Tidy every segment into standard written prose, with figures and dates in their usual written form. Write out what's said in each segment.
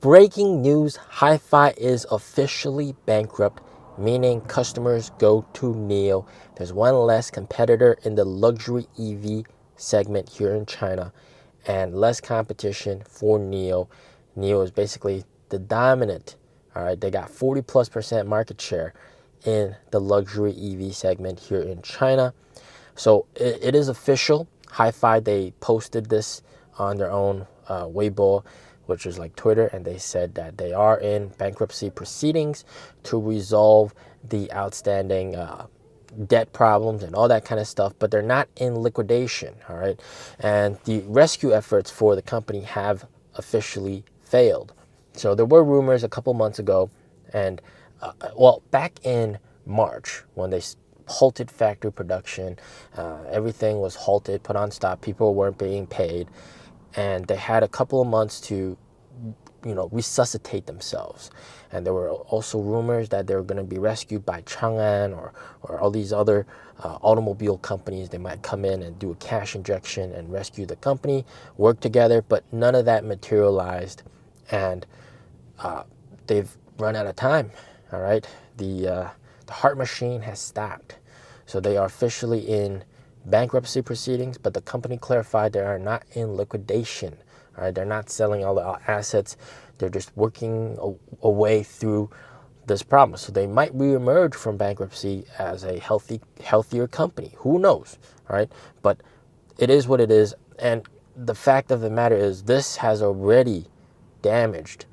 Breaking news, HiPhi is officially bankrupt, meaning customers go to NIO. There's one less competitor in the luxury EV segment here in China and less competition for NIO. NIO is basically the dominant. All right, they got 40+% market share in the luxury EV segment here in China. So it is official. HiPhi, they posted this on their own Weibo, which is like Twitter, and they said that they are in bankruptcy proceedings to resolve the outstanding debt problems and all that kind of stuff, but they're not in liquidation, all right? And the rescue efforts for the company have officially failed. So there were rumors a couple months ago, and back in March when they halted factory production, everything was halted, put on stop, people weren't being paid, and they had a couple of months to resuscitate themselves. And there were also rumors that they were going to be rescued by Chang'an or all these other automobile companies. They might come in and do a cash injection and rescue the company, work together, but none of that materialized, and they've run out of time. All right, the heart machine has stopped, so they are officially in bankruptcy proceedings, but the company clarified they are not in liquidation. All right, they're not selling all the assets. They're just working a way through this problem. So they might reemerge from bankruptcy as a healthier company. Who knows? All right, but it is what it is. And the fact of the matter is, this has already damaged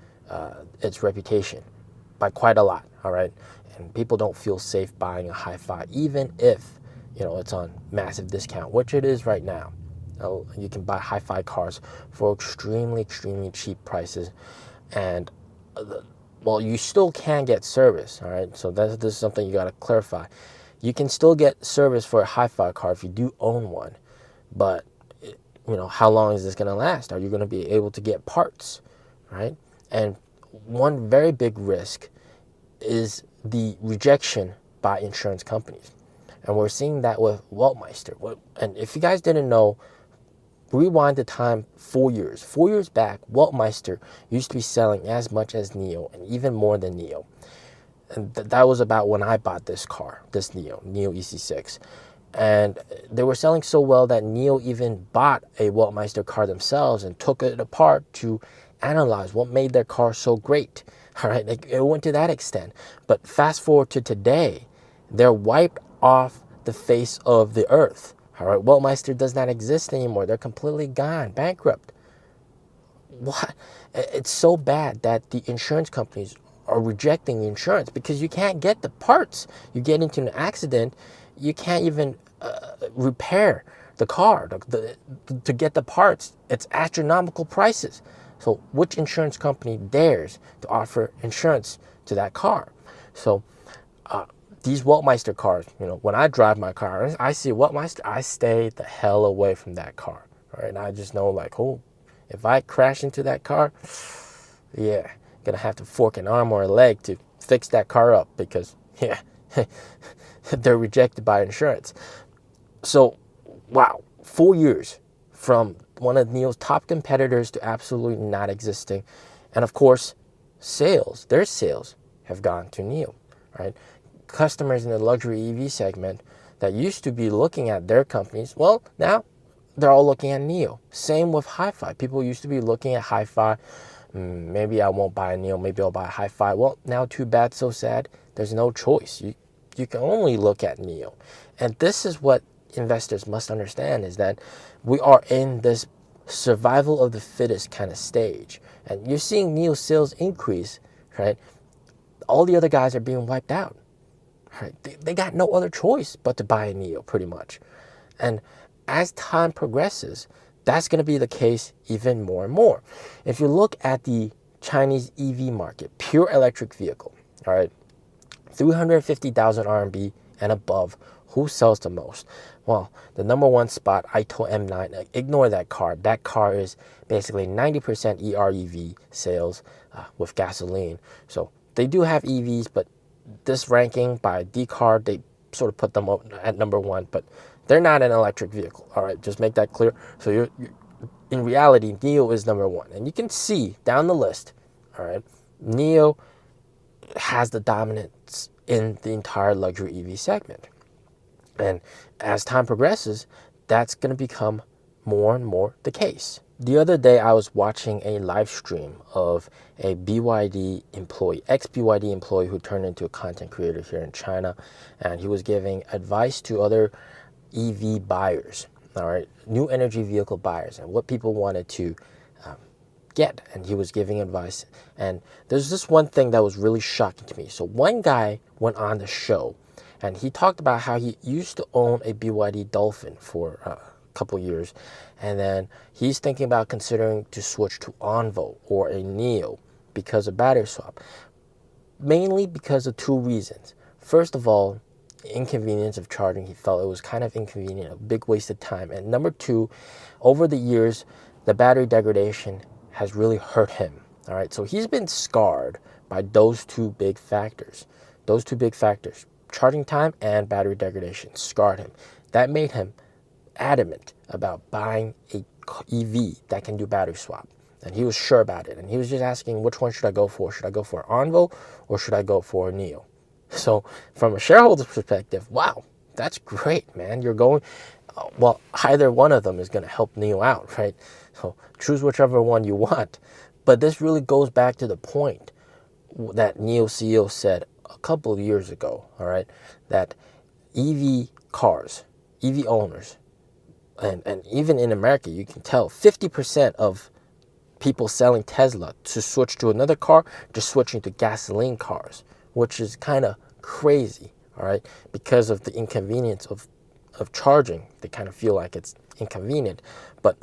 its reputation by quite a lot. All right, and people don't feel safe buying a HiPhi, even if it's on massive discount, which it is right now. You can buy HiPhi cars for extremely cheap prices, and you still can get service. All right, so this is something you got to clarify. You can still get service for a HiPhi car if you do own one, but how long is this going to last? Are you going to be able to get parts, right? And one very big risk is the rejection by insurance companies, and we're seeing that with Weltmeister. And if you guys didn't know, rewind the time 4 years. 4 years back, Weltmeister used to be selling as much as NIO and even more than NIO. And that was about when I bought this car, this NIO EC6. And they were selling so well that NIO even bought a Weltmeister car themselves and took it apart to analyze what made their car so great. All right, it went to that extent. But fast forward to today, they're wiped off the face of the earth. All right, Weltmeister does not exist anymore. They're completely gone, bankrupt. What? It's so bad that the insurance companies are rejecting the insurance because you can't get the parts. You get into an accident, you can't even repair the car to get the parts. It's astronomical prices. So which insurance company dares to offer insurance to that car? So these Weltmeister cars, when I drive my car, I see Weltmeister, I stay the hell away from that car. All right, and I just know, if I crash into that car, yeah, gonna have to fork an arm or a leg to fix that car up because, yeah, they're rejected by insurance. So, wow, 4 years from one of NIO's top competitors to absolutely not existing. And of course, their sales have gone to NIO, right? Customers in the luxury EV segment that used to be looking at their companies, well, now they're all looking at NIO. Same with HiPhi. People used to be looking at HiPhi. Maybe I won't buy a NIO. Maybe I'll buy a HiPhi. Well, now too bad, so sad. There's no choice. You can only look at NIO. And this is what investors must understand, is that we are in this survival of the fittest kind of stage. And you're seeing NIO sales increase, right? All the other guys are being wiped out. Right? They got no other choice but to buy a NIO, pretty much. And as time progresses, that's going to be the case even more and more. If you look at the Chinese EV market, pure electric vehicle, all right, 350,000 RMB and above, who sells the most? Well, the number one spot, Ito M9, ignore that car. That car is basically 90% EREV sales with gasoline. So they do have EVs, but this ranking by D-Car, they sort of put them up at number one, but they're not an electric vehicle. All right, just make that clear. So in reality, NIO is number one. And you can see down the list, all right? NIO has the dominance in the entire luxury EV segment. And as time progresses, that's going to become more and more the case. The other day, I was watching a live stream of a BYD employee, ex-BYD employee who turned into a content creator here in China, and he was giving advice to other EV buyers, all right, new energy vehicle buyers, and what people wanted to get. And he was giving advice. And there's this one thing that was really shocking to me. So one guy went on the show, and he talked about how he used to own a BYD Dolphin for a couple years, and then he's thinking about considering to switch to Envo or a NIO because of battery swap, mainly because of two reasons. First of all, inconvenience of charging. He felt it was kind of inconvenient, a big waste of time. And number two, over the years, the battery degradation has really hurt him. All right, so he's been scarred by those two big factors. Those two big factors, charging time and battery degradation, scarred him. That made him adamant about buying a EV that can do battery swap. And he was sure about it. And he was just asking, which one should I go for? Should I go for Envo or should I go for a NIO? So from a shareholder's perspective, wow, that's great, man. You're going, well, either one of them is going to help NIO out, right? So choose whichever one you want. But this really goes back to the point that NIO CEO said a couple of years ago, all right, that EV cars, EV owners, and even in America, you can tell 50% of people selling Tesla to switch to another car, just switching to gasoline cars, which is kind of crazy, all right, because of the inconvenience of charging. They kind of feel like it's inconvenient. But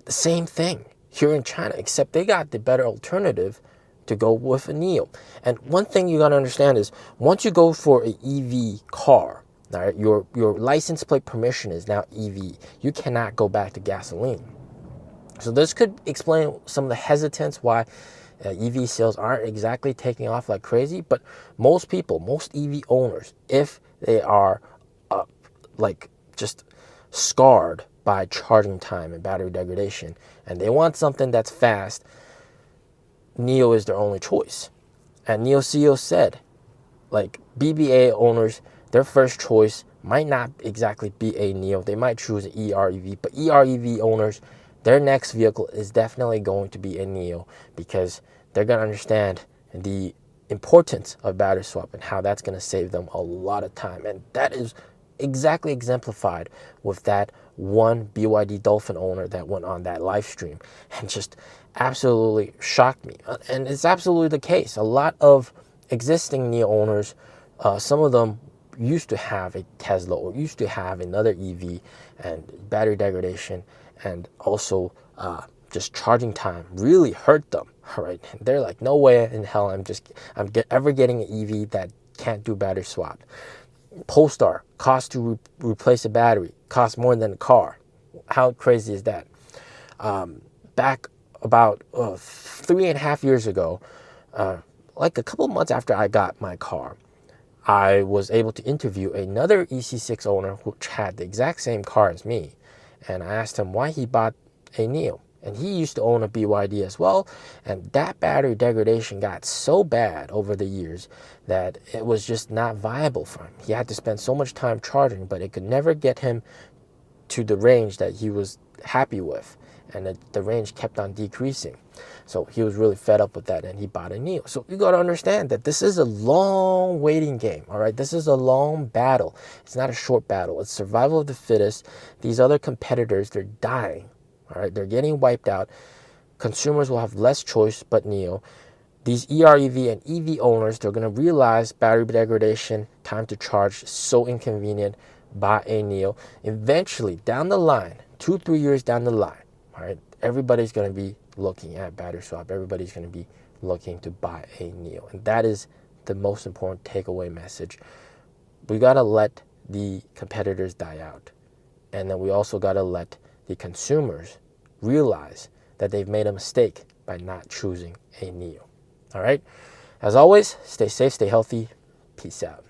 the same thing here in China, except they got the better alternative to go with a NIO. And one thing you got to understand is once you go for an EV car, all right, your license plate permission is now EV. You cannot go back to gasoline. So this could explain some of the hesitance why EV sales aren't exactly taking off like crazy. But most people, most EV owners, if they are like just scarred by charging time and battery degradation, and they want something that's fast, NIO is their only choice. And NIO CEO said, like, BBA owners, their first choice might not exactly be a NIO. They might choose an EREV, but EREV owners, their next vehicle is definitely going to be a NIO because they're going to understand the importance of battery swap and how that's going to save them a lot of time. And that is exactly exemplified with that one BYD Dolphin owner that went on that live stream and just absolutely shocked me. And it's absolutely the case. A lot of existing NIO owners, some of them used to have a Tesla or used to have another EV, and battery degradation and also just charging time really hurt them. All right, they're like, no way in hell I'm ever getting an EV that can't do battery swap. Polestar cost to replace a battery costs more than a car. How crazy is that? Back about 3.5 years ago, like a couple months after I got my car, I was able to interview another EC6 owner which had the exact same car as me. And I asked him why he bought a NIO. And he used to own a BYD as well. And that battery degradation got so bad over the years that it was just not viable for him. He had to spend so much time charging, but it could never get him to the range that he was happy with. And the range kept on decreasing. So he was really fed up with that, and he bought a NIO. So you got to understand that this is a long waiting game, all right? This is a long battle. It's not a short battle. It's survival of the fittest. These other competitors, they're dying, all right? They're getting wiped out. Consumers will have less choice but NIO. These EREV and EV owners, they're going to realize battery degradation, time to charge, so inconvenient, buy a NIO. Eventually, down the line, 2-3 years down the line, all right, everybody's going to be looking at battery swap. Everybody's going to be looking to buy a NIO. And that is the most important takeaway message. We got to let the competitors die out. And then we also got to let the consumers realize that they've made a mistake by not choosing a NIO. All right? As always, stay safe, stay healthy. Peace out.